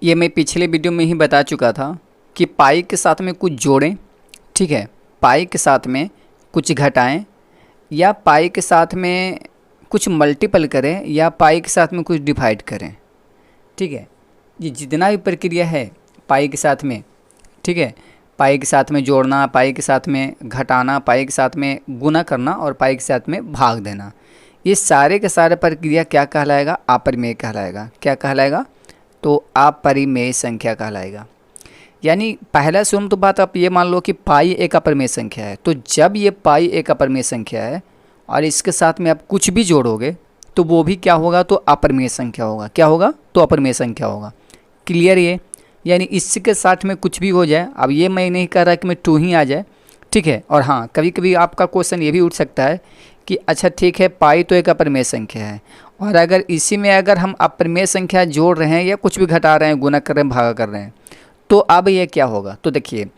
ये मैं पिछले वीडियो में ही बता चुका था कि पाई के साथ में कुछ जोड़ें, ठीक है, पाई के साथ में कुछ घटाएं, या पाई के साथ में कुछ मल्टीपल करें, या पाई के साथ में कुछ डिवाइड करें। ठीक है, ये जितना भी प्रक्रिया है पाई के साथ में, ठीक है, पाई के साथ में जोड़ना, पाई के साथ में घटाना, पाई के साथ में गुना करना और पाई के साथ में भाग देना, ये सारे के सारे प्रक्रिया क्या कहलाएगा? अपरिमेय कहलाएगा। क्या कहलाएगा? तो अपरिमेय संख्या कहलाएगा। यानी पहला शुरू तो बात आप ये मान लो कि पाई एक अपरिमेय संख्या है, तो जब ये पाई एक अपरिमेय संख्या है और इसके साथ में आप कुछ भी जोड़ोगे तो वो भी क्या होगा? तो अपरिमेय संख्या होगा। क्या होगा? तो अपरिमेय संख्या होगा। क्लियर ये? यानी इसके साथ में कुछ भी हो जाए, अब ये मैं नहीं कह रहा कि मैं 2 ही आ जाए, ठीक है। और हाँ, कभी कभी आपका क्वेश्चन ये भी उठ सकता है कि अच्छा ठीक है, पाई तो एक अपरिमेय संख्या है और अगर इसी में अगर हम अपरिमेय संख्या जोड़ रहे हैं या कुछ भी घटा रहे हैं, गुना कर रहे हैं, भागा कर रहे हैं, तो अब ये क्या होगा? तो देखिए,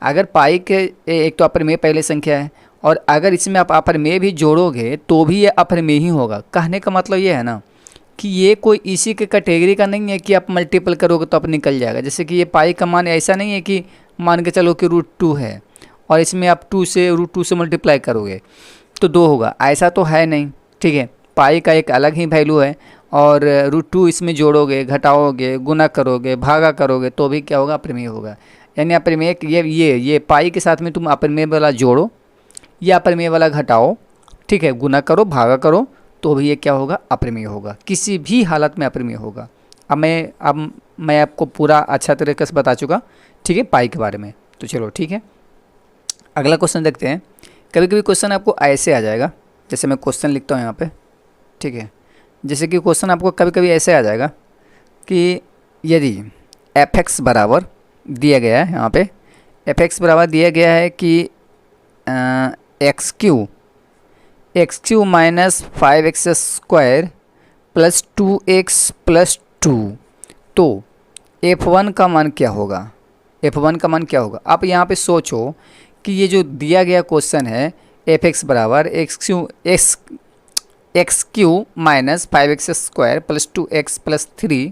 अगर पाई के एक तो अपरिमेय पहले संख्या है और अगर इसमें आप अपरिमेय भी जोड़ोगे तो भी ये अपरिमेय ही होगा। कहने का मतलब ये है ना कि ये कोई इसी के कैटेगरी का नहीं है कि आप मल्टीपल करोगे तो आप निकल जाएगा। जैसे कि ये पाई का मान ऐसा नहीं है कि मान के चलो कि √2 है और इसमें आप √2 से मल्टीप्लाई करोगे तो 2 होगा, ऐसा तो है नहीं। ठीक है, पाई का एक अलग ही वैल्यू है और √2 इसमें जोड़ोगे, घटाओगे, गुना करोगे, भागा करोगे तो भी क्या होगा? अपरिमेय होगा। यानी अपरिमेय ये पाई के साथ में तुम अपरिमेय वाला जोड़ो या अपरिमेय वाला घटाओ, ठीक है, गुना करो, भागा करो, तो भी ये क्या होगा? अपरिमेय होगा। किसी भी हालत में अपरिमेय होगा। अब मैं आपको पूरा अच्छा तरीके से बता चुका, ठीक है, पाई के बारे में। तो चलो ठीक है, अगला क्वेश्चन देखते हैं। कभी कभी क्वेश्चन आपको ऐसे आ जाएगा, जैसे मैं क्वेश्चन लिखता हूँ यहाँ पे, ठीक है। जैसे कि क्वेश्चन आपको कभी कभी ऐसे आ जाएगा कि यदि f(x) बराबर दिया गया है, यहाँ पे f(x) बराबर दिया गया है कि x³ minus 5x² plus 2x plus 2, तो f1 का मान क्या होगा? f1 का मान क्या होगा? आप यहाँ पे सोचो कि ये जो दिया गया क्वेश्चन है f(x) बराबर x³ minus 5x² plus 2x plus 3,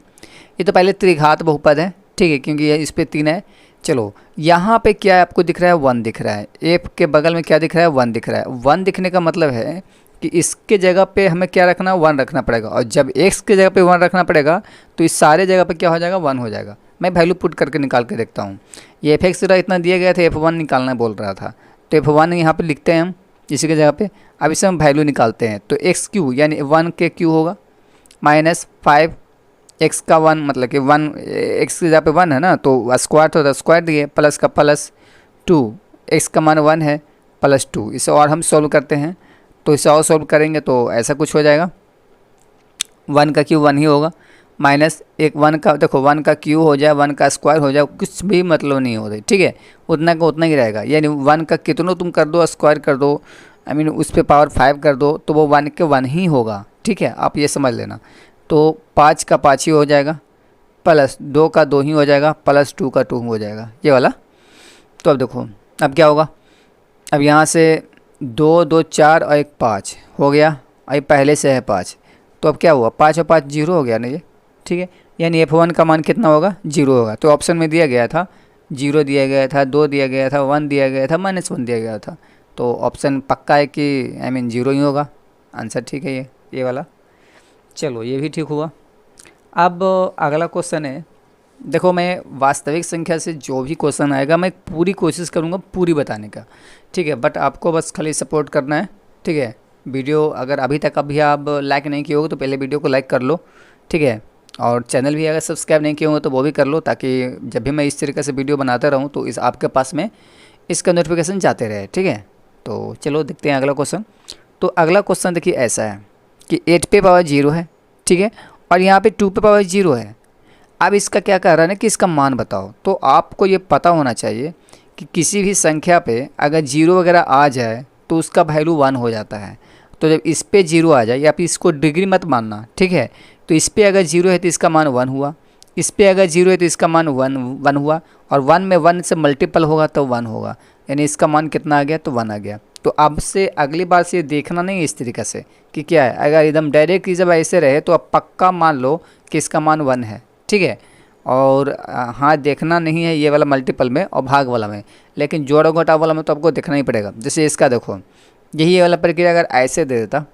ये तो पहले त्रिघात बहुपद है, ठीक है, क्योंकि ये इस पे 3 है। चलो यहाँ पे क्या आपको दिख रहा है? 1 दिख रहा है। f के बगल में क्या दिख रहा है? 1 दिख रहा है। 1 दिखने का मतलब है कि इसके जगह पे हमें क्या रखना? 1 रखना पड़ेगा, और जब x के जगह पे 1 रखना पड़ेगा तो इस सारे जगह पे क्या हो जाएगा? 1 हो जाएगा। मैं वैल्यू पुट करके निकाल के देखता हूँ। ये f(x) इतना दिया गया था, f1 निकालना बोल रहा था, तो f1 यहाँ पर लिखते हैं हम इसी के जगह पे। अब इसे हम वैल्यू निकालते हैं, तो x³ यानी 1 के क्यू होगा माइनस 5x का 1, मतलब कि 1 x की जगह पे 1 है ना, तो स्क्वायर तो स्क्वायर दिए, प्लस का प्लस 2, x का मान 1 है, प्लस 2। इसे और हम सॉल्व करते हैं, तो इसे और सॉल्व करेंगे तो ऐसा कुछ हो जाएगा, 1 का क्यू 1 ही होगा, माइनस एक 1 का, देखो 1 का क्यू हो जाए, 1 का स्क्वायर हो जाए, कुछ भी मतलब नहीं होता, ठीक है, उतना का उतना ही रहेगा। यानी 1 का कितनों तुम कर दो, स्क्वायर कर दो, उस पर पावर 5 कर दो, तो वो 1 के 1 ही होगा, ठीक है, आप ये समझ लेना। तो 5 का 5 ही हो जाएगा, प्लस 2 का 2 ही हो जाएगा, प्लस 2 का 2 हो जाएगा, ये वाला। तो अब देखो अब क्या होगा? अब यहाँ से 2 2 4 और 1 5 हो गया, अभी पहले से है 5, तो अब क्या हुआ? 5 और 5 0 हो गया ना ये, ठीक है। यानी f1 का मान कितना होगा? 0 होगा। तो ऑप्शन में दिया गया था 0 दिया गया था, 2 दिया गया था, 1 दिया गया था, -1 दिया गया था, तो ऑप्शन पक्का है कि 0 ही होगा आंसर, ठीक है, ये वाला। चलो ये भी ठीक हुआ। अब अगला क्वेश्चन है, देखो मैं वास्तविक संख्या से जो भी क्वेश्चन आएगा मैं पूरी कोशिश करूँगा पूरी बताने का, ठीक है, बट आपको बस खाली सपोर्ट करना है, ठीक है। वीडियो अगर अभी तक आप लाइक नहीं किए हो तो पहले वीडियो को लाइक कर लो, ठीक है, और चैनल भी अगर सब्सक्राइब नहीं किए हो तो वो भी कर लो, ताकि जब भी मैं इस तरीके से वीडियो बनाता रहूँ तो इस आपके पास में इसका नोटिफिकेशन जाते रहे, ठीक है। तो चलो देखते हैं अगला क्वेश्चन। तो अगला क्वेश्चन देखिए ऐसा है कि 8 पे पावर 0 है, ठीक है, और यहाँ पे 2 पे पावर 0 है। अब इसका क्या कह रहा है ना कि इसका मान बताओ। तो आपको ये पता होना चाहिए कि किसी भी संख्या पे अगर 0 वगैरह आ जाए तो उसका वैल्यू 1 हो जाता है। तो जब इस पे 0 आ जाए, या फिर इसको डिग्री मत मानना, ठीक है, तो इस पे अगर 0 है तो इसका मान 1 हुआ, इस पे अगर 0 है तो इसका मान 1 हुआ, और 1 में 1 से मल्टीपल होगा तो 1 होगा, यानी इसका मान कितना आ गया? तो 1 आ गया। तो अब से अगली बार से ये देखना नहीं इस तरीके से कि क्या है, अगर एकदम डायरेक्ट जब ऐसे रहे तो अब पक्का मान लो कि इसका मान 1 है, ठीक है। और हाँ देखना नहीं है ये वाला मल्टीपल में और भाग वाला में, लेकिन जोड़ो घटाव वाला में तो आपको देखना ही पड़ेगा। जैसे इसका देखो, यही ये वाला प्रक्रिया अगर ऐसे दे देता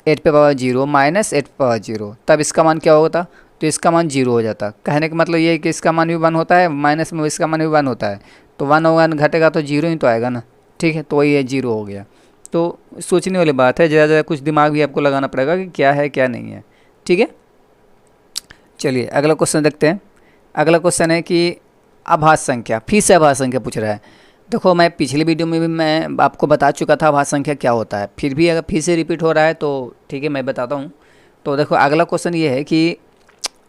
8 पे पावर 0 माइनस 8 पे पावर 0, तब इसका मान क्या होता, तो इसका मान 0 हो जाता। कहने का मतलब ये है कि इसका मान भी 1 होता है, माइनस में इसका मान भी 1 होता है, तो 1 और 1 घटेगा तो 0 ही तो आएगा ना। ठीक है, तो वही है 0 हो गया। तो सोचने वाली बात है, ज़्यादा कुछ दिमाग भी आपको लगाना पड़ेगा कि क्या है क्या नहीं है। ठीक है, चलिए अगला क्वेश्चन देखते हैं। अगला क्वेश्चन है कि आभास संख्या, फिर से आभास संख्या पूछ रहा है। देखो मैं पिछली वीडियो में भी मैं आपको बता चुका था आभास संख्या क्या होता है, फिर भी अगर फिर से रिपीट हो रहा है तो ठीक है मैं बताता हूँ। तो देखो अगला क्वेश्चन ये है कि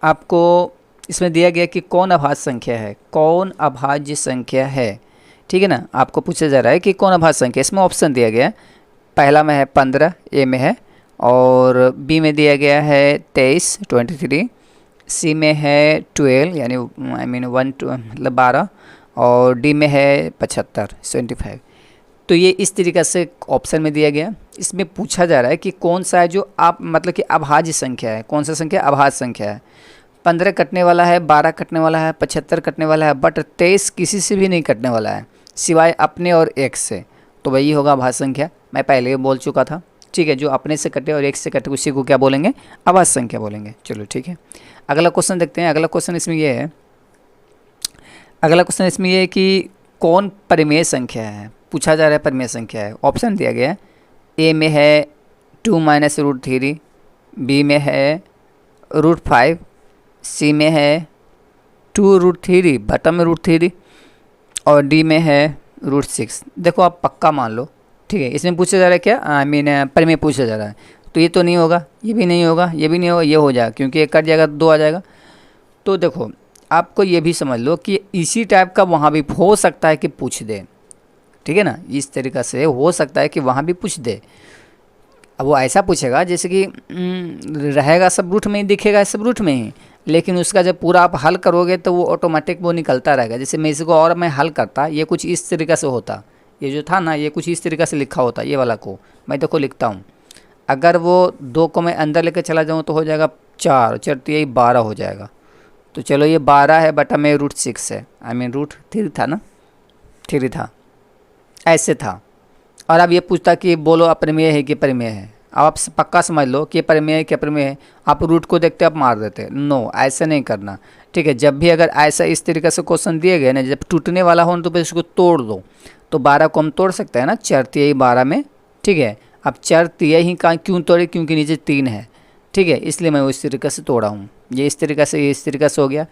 आपको इसमें दिया गया कि कौन अभाज्य संख्या है, कौन अभाज्य संख्या है। ठीक है ना, आपको पूछा जा रहा है कि कौन अभाज्य संख्या। इसमें ऑप्शन दिया गया है, पहला में है 15, ए में है, और बी में दिया गया है 23 23, सी में है 12 यानी आई मीन 12, और डी में है 75 75। तो ये इस तरीक़े से ऑप्शन में दिया गया। इसमें पूछा जा रहा है कि कौन सा है जो आप मतलब कि अभाज्य संख्या है, कौन सा संख्या अभाज्य संख्या है। 15 कटने वाला है, 12 कटने वाला है, 75 कटने वाला है, बट 23 किसी से भी नहीं कटने वाला है सिवाय अपने और एक से, तो वही होगा अभाज्य संख्या। मैं पहले ही बोल चुका था। ठीक है, जो अपने से कटे और एक से कटे उसी को क्या बोलेंगे, अभाज्य संख्या बोलेंगे। चलो ठीक है, अगला क्वेश्चन देखते हैं। अगला क्वेश्चन इसमें ये है, अगला क्वेश्चन इसमें ये है कि कौन परिमेय संख्या है, पूछा जा रहा है परिमेय संख्या है। ऑप्शन दिया गया है, ए में है 2 माइनस √3, बी में है √5, सी में है 2√3 बटम में √3, और डी में है √6। देखो आप पक्का मान लो। ठीक है, इसमें पूछा जा रहा है क्या, आई मीन परिमेय पूछा जा रहा है, तो ये तो नहीं होगा, ये भी नहीं होगा, ये भी नहीं होगा, ये हो जाएगा क्योंकि एक कट जाएगा 2 आ जाएगा। तो देखो आपको ये भी समझ लो कि इसी टाइप का वहाँ भी हो सकता है कि पूछ दे। ठीक है ना, इस तरीक़ा से हो सकता है कि वहाँ भी पूछ दे। अब वो ऐसा पूछेगा जैसे कि रहेगा सब रूट में ही, दिखेगा सब रूट में ही, लेकिन उसका जब पूरा आप हल करोगे तो वो ऑटोमेटिक वो निकलता रहेगा। जैसे मैं इसको और मैं हल करता, ये कुछ इस तरीक़े से होता, ये जो था ना ये कुछ इस तरीक़े से लिखा होता, ये वाला को मैं देखो लिखता हूँ। अगर वो 2 को मैं अंदर लेकर चला जाऊँ तो हो जाएगा 4 4 तो यही 12 हो जाएगा। तो चलो ये 12 है बटा में √6 है, आई मीन √3 था ना, 3 था, ऐसे था। और अब ये पूछता कि बोलो अपरिमेय है कि परिमेय है। अब आप पक्का समझ लो कि परिमेय है कि अपरिमेय है। आप रूट को देखते आप मार देते, नो ऐसा नहीं करना। ठीक है, जब भी अगर ऐसा इस तरीके से क्वेश्चन दिए गए ना, जब टूटने वाला हो तो फिर इसको तोड़ दो। तो 12 को हम तोड़ सकते हैं ना, 4 तिहाई 12 में। ठीक है, अब 4 तिहाई का क्यों तोड़े, क्योंकि नीचे 3 है। ठीक है, इसलिए मैं इस तरीके से तोड़ा हूँ। ये इस तरीके से, ये इस तरीके से हो गया।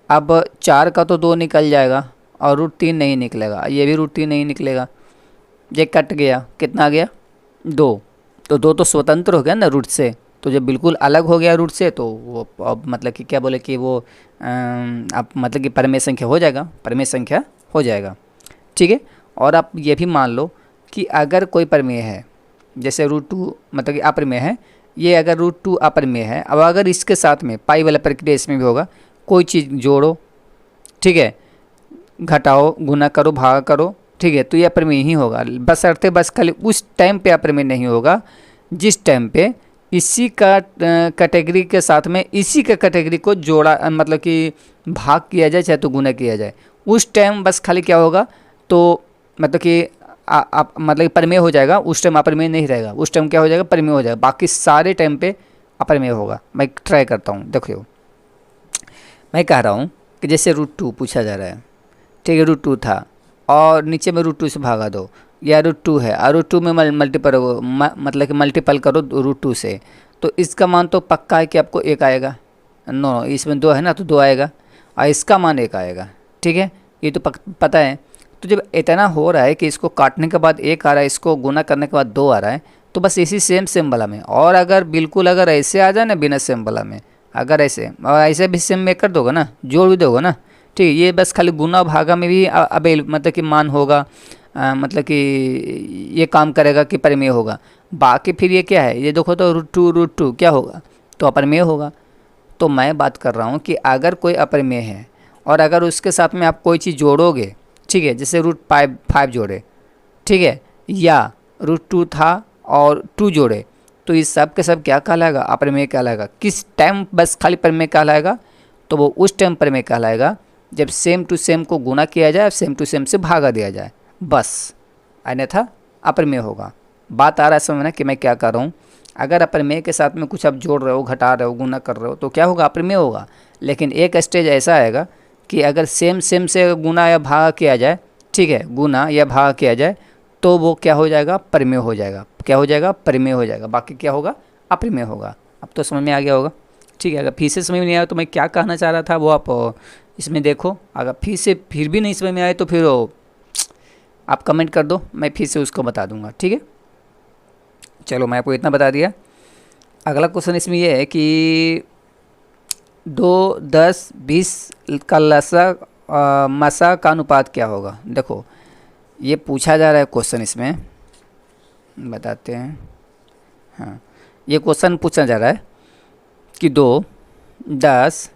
अब 4 का तो 2 निकल जाएगा और √3 नहीं निकलेगा, ये भी √3 नहीं निकलेगा, ये कट गया, कितना आ गया 2। तो 2 तो स्वतंत्र हो गया ना रूट से, तो जब बिल्कुल अलग हो गया रूट से तो वो अब मतलब कि क्या बोले कि वो अब मतलब कि परिमेय संख्या हो जाएगा, परिमेय संख्या हो जाएगा। ठीक है, और आप ये भी मान लो कि अगर कोई परिमेय है, जैसे √2 मतलब कि अपरिमेय है, ये अगर √2 अपरिमेय है, अब अगर इसके साथ में पाई वाला प्रक्रिया इसमें भी होगा, कोई चीज़ जोड़ो, ठीक है, घटाओ, गुना करो, भाग करो, ठीक है, तो ये अपरिमेय ही होगा। बस अर्थे बस खाली उस टाइम पे अपरिमेय नहीं होगा जिस टाइम पे इसी का कैटेगरी के साथ में इसी का कैटेगरी को जोड़ा मतलब कि भाग किया जाए चाहे तो गुना किया जाए, उस टाइम बस खाली क्या होगा, तो मतलब कि आप मतलब परिमेय हो जाएगा, उस टाइम अपरिमेय नहीं रहेगा, उस टाइम क्या हो जाएगा, परिमेय हो जाएगा, बाकी सारे टाइम पे अपरिमेय होगा। मैं ट्राई करता हूँ, देखो मैं कह रहा हूँ कि जैसे √2 पूछा जा रहा है, ठीक है, √2 था और नीचे में √2 से भागा दो, या √2 है और √2 में मल्टीपल मतलब कि मल्टीपल करो √2 से, तो इसका मान तो पक्का है कि आपको 1 आएगा। नो, इसमें 2 है ना तो 2 आएगा और इसका मान 1 आएगा। ठीक है, ये तो पता है। तो जब इतना हो रहा है कि इसको काटने के बाद 1 आ रहा है, इसको गुना करने के बाद 2 आ रहा है, तो बस इसी सेम वाला में, और अगर बिल्कुल अगर ऐसे आ जाए ना बिना सेम वाला में, अगर ऐसे और ऐसे भी सेम में कर दोगे ना, जोड़ भी दोगे ना, ठीक है, ये बस खाली गुना भागा में भी अबे मतलब कि मान होगा, मतलब कि ये काम करेगा कि परिमेय होगा। बाकी फिर ये क्या है, ये देखो तो √2 क्या होगा, तो अपरिमेय होगा। तो मैं बात कर रहा हूँ कि अगर कोई अपरिमेय है और अगर उसके साथ में आप कोई चीज़ जोड़ोगे, ठीक है, जैसे √5 जोड़े, ठीक है, या √2 था और 2 जोड़े, तो इस सब के सब क्या कहलाएगा, अपरिमेय कहलाएगा। किस टाइम बस खाली परिमेय कहलाएगा, तो वो उस टाइम प्रमेय कहलाएगा जब सेम टू सेम को गुना किया जाए, सेम टू सेम से भागा दिया जाए, बस, अन्यथा अप्रमेय होगा। बात आ रहा है समझ में कि मैं क्या कर रहा हूँ। अगर अप्रमेय के साथ में कुछ आप जोड़ रहे हो, घटा रहे हो, गुना कर रहे हो तो क्या होगा, अप्रमेय होगा। लेकिन एक स्टेज ऐसा आएगा कि अगर सेम सेम से गुना या भाग किया जाए, ठीक है, गुना या भाग किया जाए, तो वो क्या हो जाएगा, प्रमेय हो जाएगा। क्या हो जाएगा, प्रमेय हो जाएगा। बाकी क्या होगा, अप्रमेय होगा। अब तो समझ में आ गया होगा, ठीक है। अगर फिर से समझ में नहीं आया तो मैं क्या कहना चाह रहा था वो आप इसमें देखो। अगर फिर भी नहीं समझ में आए तो फिर आप कमेंट कर दो, मैं फिर से उसको बता दूंगा, ठीक है। चलो मैं आपको इतना बता दिया। अगला क्वेश्चन इसमें यह है कि 2, 10, 20 का लसा मसा का अनुपात क्या होगा। देखो ये पूछा जा रहा है क्वेश्चन, इसमें बताते हैं। हाँ, ये क्वेश्चन पूछा जा रहा है कि 2, 10,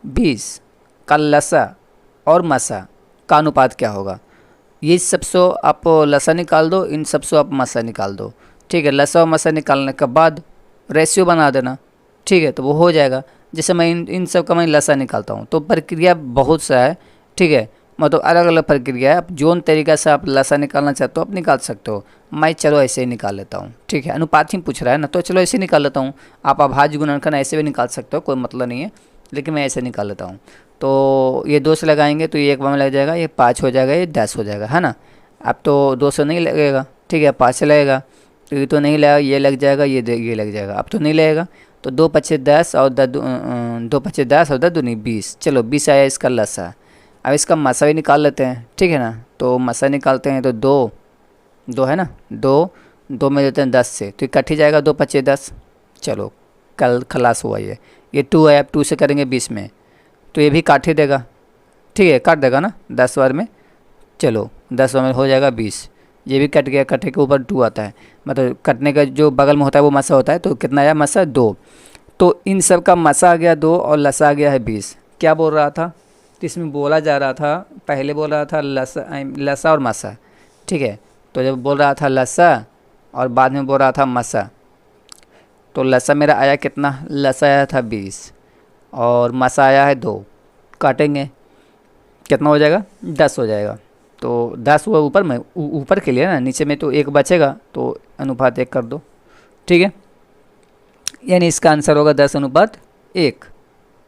20 का लसा और मसा का अनुपात क्या होगा। ये सबसे आप लसा निकाल दो, इन सबसे आप मसा निकाल दो, ठीक है। लसा और मसा निकालने के बाद रेशियो बना देना, ठीक है, तो वो हो जाएगा। जैसे मैं इन सब का मैं लसा निकालता हूँ तो प्रक्रिया बहुत सा है, ठीक है, मतलब अलग अलग प्रक्रिया है। आप जोन तरीका से आप लसा निकालना चाहते हो आप निकाल सकते हो। मैं चलो ऐसे ही निकाल लेता हूँ, ठीक है। अनुपात ही पूछ रहा है ना, तो चलो ऐसे ही निकाल लेता हूँ। आप अभाज्य गुणनखंड ऐसे भी निकाल सकते हो, कोई मतलब नहीं है, लेकिन मैं ऐसे निकाल लेता हूँ। तो ये 2 से लगाएंगे तो ये 1 में लग जाएगा, ये 5 हो जाएगा, ये 10 हो जाएगा, है ना। अब तो 2 से नहीं लगेगा, ठीक है, 5 से लगेगा, तो ये तो नहीं लगेगा, ये लग जाएगा, ये लग जाएगा, अब तो नहीं लगेगा। तो 2 5 10 और 2 5 10 और 10 दूनी 20। चलो 20 आया इसका लसा। अब इसका मसा भी निकाल लेते हैं, ठीक है ना। तो मसा निकालते हैं तो 2 है ना, 2 में देते हैं 10 से, तो कट ही जाएगा, 2 5 10। चलो कल खलास हुआ ये 2 है। अब 2 से करेंगे 20 में तो ये भी काट ही देगा, ठीक है, काट देगा ना 10 बार में। चलो 10 बार में हो जाएगा 20, ये भी कट गया, कटे के ऊपर 2 आता है, मतलब कटने का जो बगल में होता है वो मसा होता है। तो कितना आया मसा, 2। तो इन सब का मसा आ गया 2 और लसा आ गया है 20। क्या बोल रहा था, तो इसमें बोला जा रहा था, पहले बोल रहा था लसा और मसा, ठीक है। तो जब बोल रहा था लसा और बाद में बोल रहा था मसा, तो लसा मेरा आया कितना, लसा आया था 20 और मसा आया है 2। काटेंगे कितना हो जाएगा, 10 हो जाएगा। तो 10 हुआ ऊपर में, ऊपर के लिए ना, नीचे में तो 1 बचेगा, तो अनुपात 1 कर दो, ठीक है। यानी इसका आंसर होगा 10:1,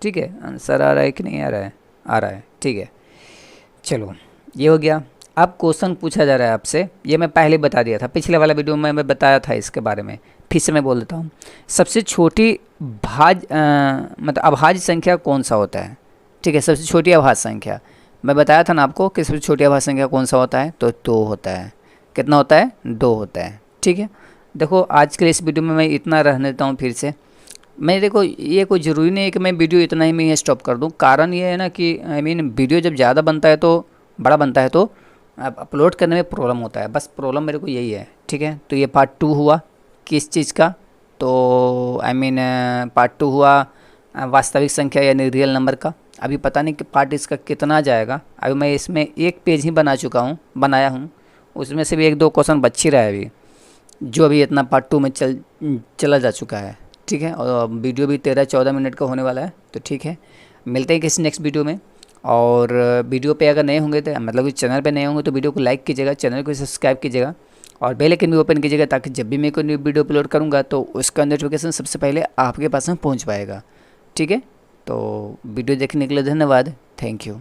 ठीक है। आंसर आ रहा है कि नहीं आ रहा है, आ रहा है, ठीक है। चलो ये हो गया। अब क्वेश्चन पूछा जा रहा है आपसे, ये मैं पहले बता दिया था, पिछले वाला वीडियो में मैं बताया था इसके बारे में, फिर से मैं बोल देता हूँ। सबसे छोटी मतलब अभाज्य संख्या कौन सा होता है, ठीक है। सबसे छोटी अभाज्य संख्या मैं बताया था ना आपको कि सबसे छोटी अभाज्य संख्या कौन सा होता है, तो 2 होता है। कितना होता है, 2 होता है, ठीक है। देखो आज के इस वीडियो में मैं इतना रहने देता हूँ। फिर से मैं देखो, ये कोई ज़रूरी नहीं है कि मैं वीडियो इतना ही में ही स्टॉप कर दूँ। कारण ये है ना कि वीडियो जब ज़्यादा बनता है तो बड़ा बनता है तो अपलोड करने में प्रॉब्लम होता है, बस प्रॉब्लम मेरे को यही है, ठीक है। तो ये पार्ट 2 हुआ किस चीज़ का, तो पार्ट 2 हुआ वास्तविक संख्या यानी रियल नंबर का। अभी पता नहीं कि पार्ट इसका कितना जाएगा। अभी मैं इसमें 1 पेज ही बनाया हूँ, उसमें से भी 1-2 क्वेश्चन बच ही रहा है अभी, जो अभी इतना पार्ट 2 में चला जा चुका है, ठीक है। और वीडियो भी 13-14 मिनट का होने वाला है, तो ठीक है। मिलते हैं किसी नेक्स्ट वीडियो में। और वीडियो पे अगर नए होंगे तो मतलब कि चैनल पे नए होंगे तो वीडियो को लाइक कीजिएगा, चैनल को सब्सक्राइब कीजिएगा और बेल आइकन भी ओपन कीजिएगा, ताकि जब भी मैं कोई न्यू वीडियो अपलोड करूँगा तो उसका नोटिफिकेशन सबसे पहले आपके पास में पहुँच पाएगा, ठीक है। तो वीडियो देखने के लिए धन्यवाद, थैंक यू।